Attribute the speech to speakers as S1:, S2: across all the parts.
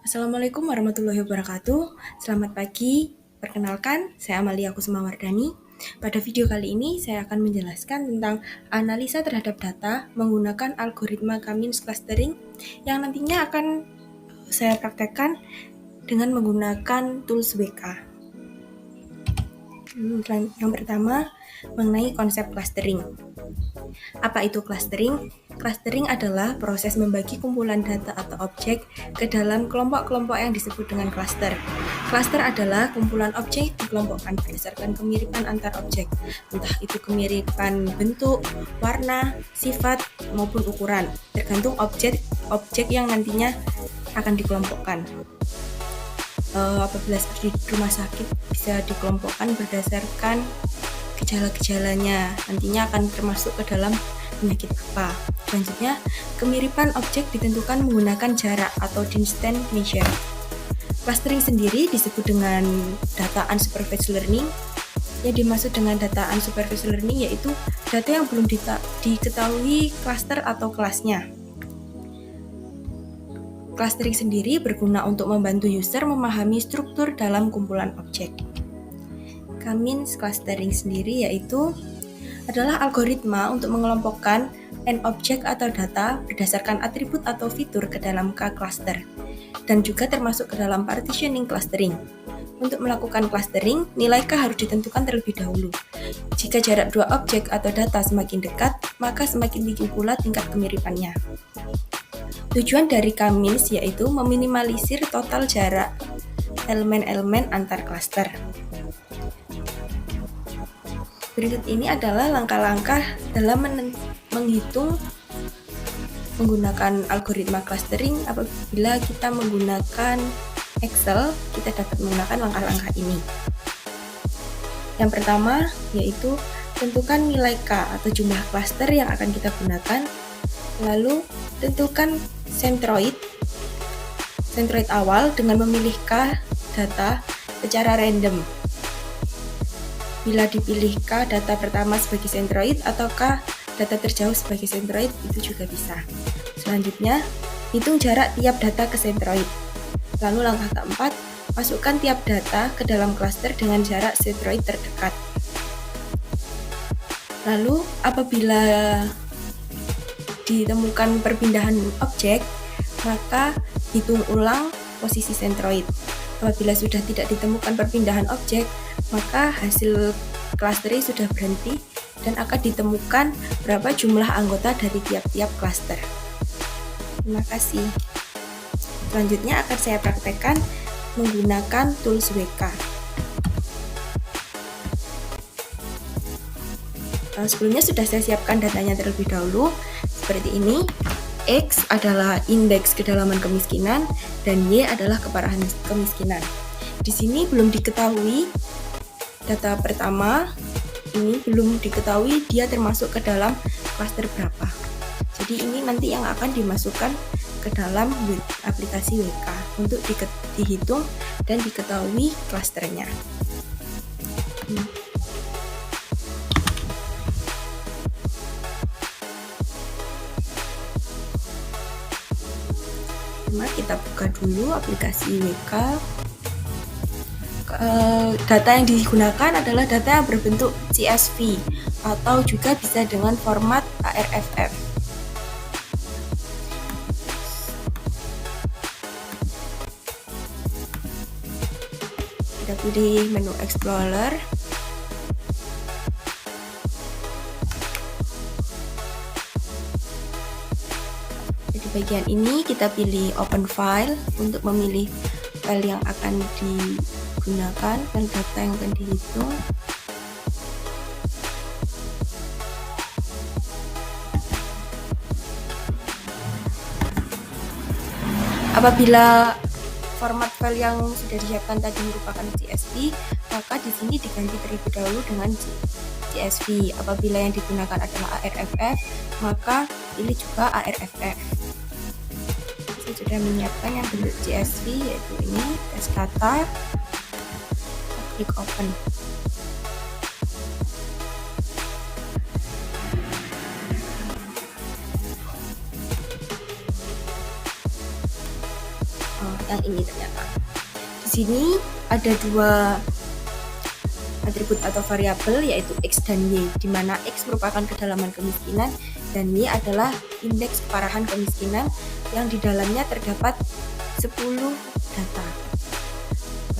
S1: Assalamualaikum warahmatullahi wabarakatuh. Selamat pagi. Perkenalkan, saya Amalia Kusumawardani. Pada video kali ini, saya akan menjelaskan tentang analisa terhadap data menggunakan algoritma Cummins clustering yang nantinya akan saya praktekkan dengan menggunakan tools WK. Yang pertama, mengenai konsep clustering. Apa itu clustering? Clustering adalah proses membagi kumpulan data atau objek ke dalam kelompok-kelompok yang disebut dengan cluster. Cluster adalah kumpulan objek dikelompokkan berdasarkan kemiripan antar objek, entah itu kemiripan bentuk, warna, sifat, maupun ukuran, tergantung objek yang nantinya akan dikelompokkan. Apabila seperti di rumah sakit bisa dikelompokkan berdasarkan gejala-gejalanya, nantinya akan termasuk ke dalam penyakit apa. Selanjutnya, kemiripan objek ditentukan menggunakan jarak atau distance measure. Clustering sendiri disebut dengan data unsupervised learning. Yang dimaksud dengan data unsupervised learning yaitu data yang belum diketahui cluster atau kelasnya. Clustering sendiri berguna untuk membantu user memahami struktur dalam kumpulan objek. Cummins clustering sendiri yaitu adalah algoritma untuk mengelompokkan n objek atau data berdasarkan atribut atau fitur ke dalam k-cluster, dan juga termasuk ke dalam partitioning clustering. Untuk melakukan clustering, nilai k harus ditentukan terlebih dahulu. Jika jarak dua objek atau data semakin dekat, maka semakin tinggi pula tingkat kemiripannya. Tujuan dari Cummins yaitu meminimalisir total jarak elemen-elemen antar cluster. Berikut ini adalah langkah-langkah dalam menghitung menggunakan algoritma clustering. Apabila kita menggunakan Excel, kita dapat menggunakan langkah-langkah ini. Yang pertama yaitu tentukan nilai K atau jumlah cluster yang akan kita gunakan. Lalu tentukan centroid awal dengan memilih K data secara random. Bila dipilih K data pertama sebagai centroid atau K data terjauh sebagai centroid, itu juga bisa. Selanjutnya, hitung jarak tiap data ke centroid. Lalu langkah keempat, masukkan tiap data ke dalam cluster dengan jarak centroid terdekat. Lalu, apabila ditemukan perpindahan objek, maka hitung ulang posisi centroid. Apabila sudah tidak ditemukan perpindahan objek, maka hasil clustering sudah berhenti dan akan ditemukan berapa jumlah anggota dari tiap-tiap cluster. Terima kasih. Selanjutnya akan saya praktekkan menggunakan tools WK. Sebelumnya sudah saya siapkan datanya terlebih dahulu. Seperti ini, X adalah indeks kedalaman kemiskinan dan Y adalah keparahan kemiskinan. Di sini belum diketahui data pertama, ini belum diketahui dia termasuk ke dalam klaster berapa. Jadi ini nanti yang akan dimasukkan ke dalam aplikasi WK untuk dihitung dan diketahui klasternya. Kita buka dulu aplikasi WK. Data yang digunakan adalah data yang berbentuk CSV atau juga bisa dengan format ARFF. Kita pilih menu Explorer. Di bagian ini kita pilih Open File untuk memilih file yang akan digunakan dan data yang akan dihitung. Apabila format file yang sudah disiapkan tadi merupakan CSV, maka di sini diganti terlebih dahulu dengan CSV. Apabila yang digunakan adalah ARFF, maka pilih juga ARFF. Saya sudah menyiapkan yang bentuk CSV, yaitu ini test data. Klik open. yang ini ternyata. Di sini ada dua atribut atau variabel, yaitu X dan Y, di mana X merupakan kedalaman kemiskinan dan Y adalah indeks keparahan kemiskinan yang di dalamnya terdapat 10 data.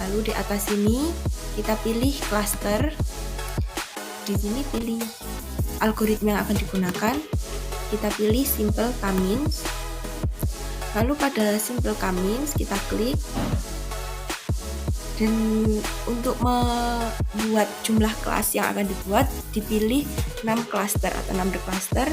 S1: Lalu di atas ini kita pilih cluster. Di sini pilih algoritma yang akan digunakan. Kita pilih simple k-means. Lalu pada simple k-means kita klik. Dan untuk membuat jumlah kelas yang akan dibuat, dipilih 6 cluster atau number cluster.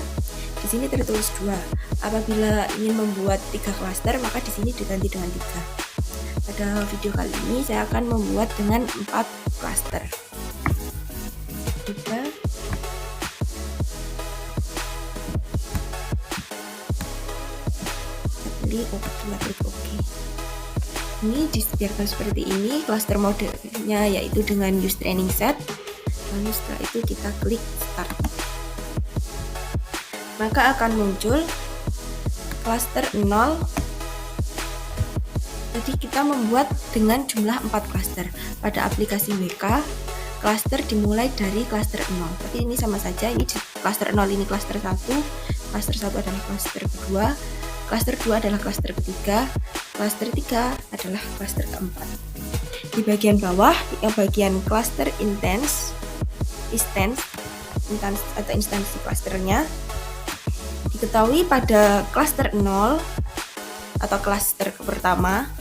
S1: Di sini tertulis 2. Apabila ingin membuat 3 cluster, maka di sini diganti dengan 3. Pada video kali ini saya akan membuat dengan 4 cluster. 3. Pilih OK, klik OK. Ini dibiarkan seperti ini. Cluster modenya yaitu dengan use training set. Lalu setelah itu kita klik start, maka akan muncul cluster 0. Jadi kita membuat dengan jumlah 4 cluster. Pada aplikasi WK, cluster dimulai dari cluster 0. Tapi ini sama saja, ini cluster 0 ini cluster 1, cluster 1 adalah cluster kedua, cluster 2 adalah cluster ketiga, cluster 3 adalah cluster keempat. Di bagian bawah, yang bagian cluster instance atau instansi clusternya, diketahui pada cluster 0 atau cluster pertama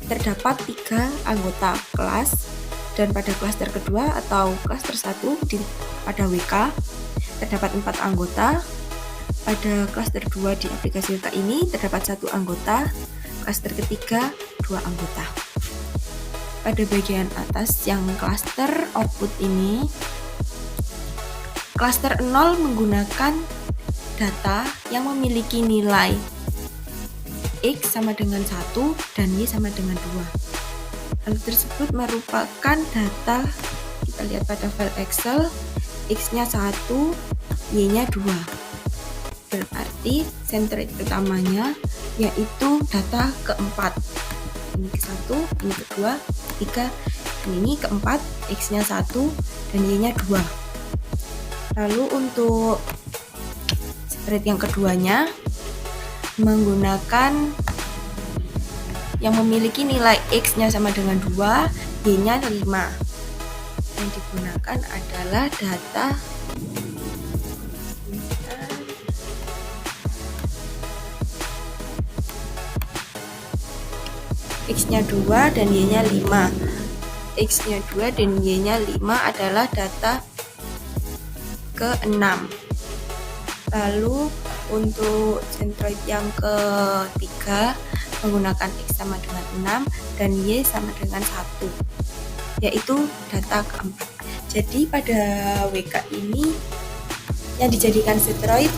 S1: terdapat 3 anggota kelas, dan pada cluster kedua atau cluster 1 pada WK terdapat 4 anggota. Pada cluster 2 di aplikasi WK ini terdapat 1 anggota, cluster ketiga 2 anggota. Pada bagian atas yang cluster output ini, cluster 0 menggunakan data yang memiliki nilai X sama dengan 1 dan Y sama dengan 2. Hal tersebut merupakan data, kita lihat pada file Excel, X-nya 1, Y-nya 2. Berarti centroid utamanya yaitu data keempat. Ini ke-1, ini ke-2, ke-3, dan ini ke-4, X-nya 1 dan Y-nya 2. Lalu untuk centroid yang keduanya menggunakan yang memiliki nilai X-nya sama dengan 2, Y-nya 5. Yang digunakan adalah data X-nya 2 dan Y-nya 5. X-nya 2 dan Y-nya 5 adalah data ke-6. Lalu untuk centroid yang ketiga menggunakan X sama dengan 6 dan Y sama dengan 1, yaitu data keempat. Jadi pada WK ini yang dijadikan centroid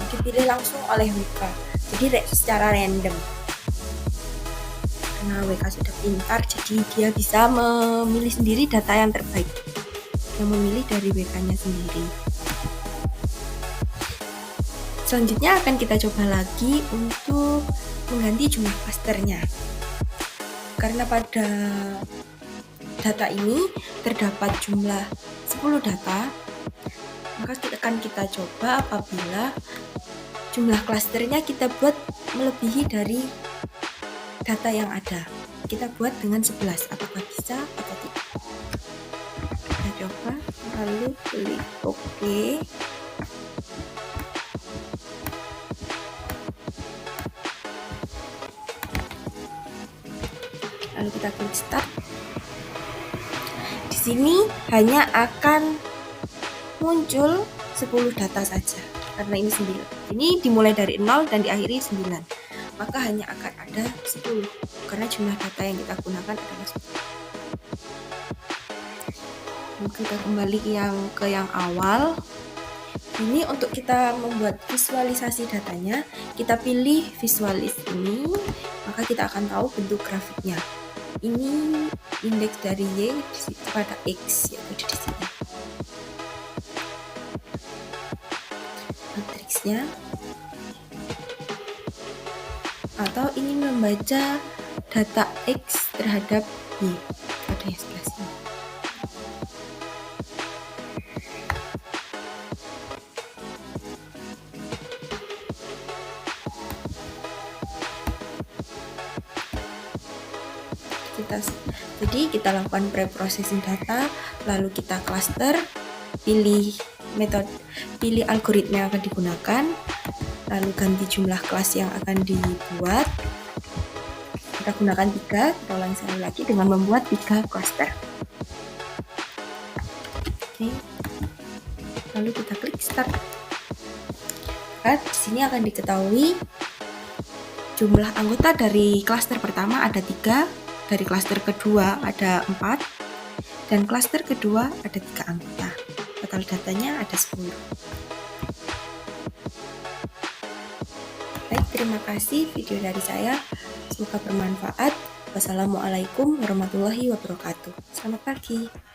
S1: dipilih langsung oleh WK, jadi secara random. Karena WK sudah pintar, jadi dia bisa memilih sendiri data yang terbaik, yang memilih dari WK-nya sendiri. Selanjutnya akan kita coba lagi untuk mengganti jumlah clusternya. Karena pada data ini terdapat jumlah 10 data, maka akan kita coba apabila jumlah clusternya kita buat melebihi dari data yang ada. Kita buat dengan 11, apakah bisa atau tidak? Kita coba, lalu klik OK. Lalu kita klik start. Di sini hanya akan muncul 10 data saja, karena ini 9. Ini dimulai dari 0 dan diakhiri 9. Maka hanya akan ada 10 karena jumlah data yang kita gunakan adalah 10. Kita kembali ke yang awal. Ini untuk kita membuat visualisasi datanya, kita pilih visualis ini, maka kita akan tahu bentuk grafiknya. Ini indeks dari Y di situ pada X, yaitu di sini. Matriksnya, atau ingin membaca data X terhadap Y pada yang sebelah sini. Jadi kita lakukan pre-processing data, lalu kita cluster, pilih algoritma yang akan digunakan, lalu ganti jumlah kelas yang akan dibuat. Kita gunakan 3, kita ulangi sekali lagi dengan membuat 3 cluster. Oke. Lalu kita klik start. Di sini akan diketahui jumlah anggota dari klaster pertama ada 3, dari klaster kedua ada 4, dan klaster kedua ada 3 anggota. Total datanya ada 10. Baik, terima kasih video dari saya. Semoga bermanfaat. Wassalamualaikum warahmatullahi wabarakatuh. Selamat pagi.